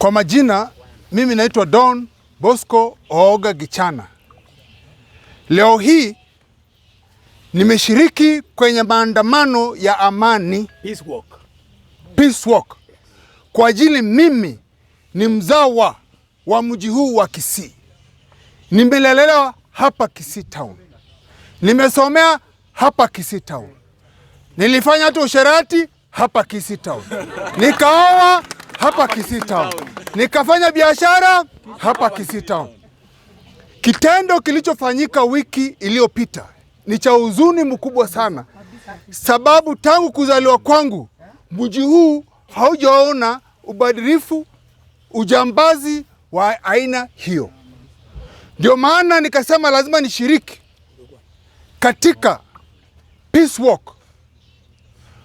Kwa majina, mimi naitwa Don Bosco Ooga Gichana. Leo hii nimeshiriki kwenye maandamano ya amani, Peace walk. Kwa ajili mimi ni mzawa wa mji huu wa Kisii. Nimelelewa hapa Kisii town. Nimesomea hapa Kisii town. Nilifanya hata usherati hapa Kisii town. Nikaoa hapa Kisii town. Nikafanya biashara hapa Kisii town. Kitendo kilichofanyika wiki iliyopita ni cha huzuni mkubwa sana, sababu tangu kuzaliwa kwangu mji huu haujaona ubadilifu, ujambazi wa aina hiyo. Ndio maana nikasema lazima nishiriki katika Peace walk,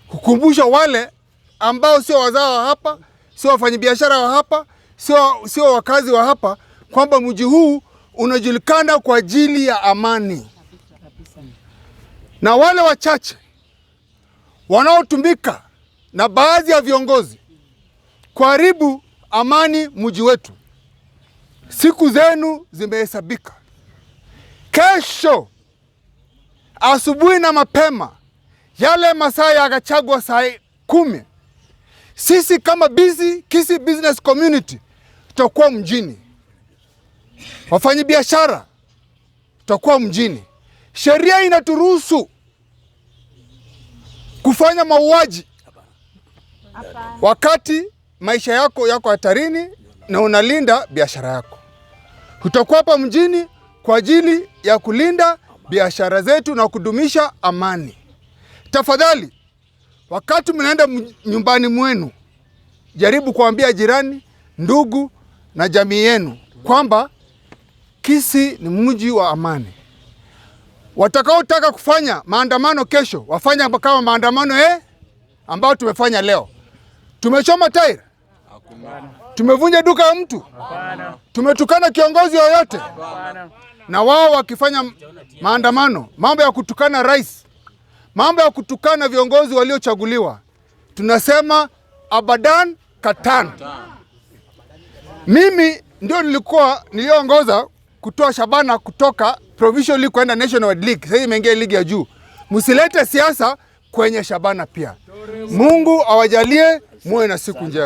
kukumbusha wale ambao sio wazao wa hapa, sio wafanyabiashara wa hapa, sio wakazi wa hapa, kwamba mji huu unajulikana kwa ajili ya amani. Na wale wachache wanaotumika na baadhi ya viongozi kuharibu amani mji wetu, siku zenu zimehesabika. Kesho asubuhi na mapema, yale masaa yakachagua saa 10, sisi kama Kisii Business Community tutakuwa mjini. Wafanyabiashara tutakuwa mjini. Sheria inaturuhusu kufanya mauaji wakati maisha yako hatarini na unalinda biashara yako. Tutakuwa hapa mjini kwa ajili ya kulinda biashara zetu na kudumisha amani. Tafadhali, wakati mnaenda nyumbani mwenu, jaribu kuambia jirani, ndugu na jamii yenu kwamba Kisii ni mji wa amani. Watakaotaka kufanya maandamano kesho, wafanya kama maandamano ambao tumefanya leo. Tumechoma tairi? Tumevunja duka ya mtu? Tumetukana kiongozi yoyote? Na wao wakifanya maandamano, mambo ya kutukana rais, mambo ya kutukana viongozi waliochaguliwa, tunasema abadan katan. Mimi ndio niliongoza kutoa Shabana kutoka Provincial League kwenda National League. Sasa imeingia ligi ya juu. Msilete siasa kwenye Shabana pia. Mungu awajalie muwe na siku njema.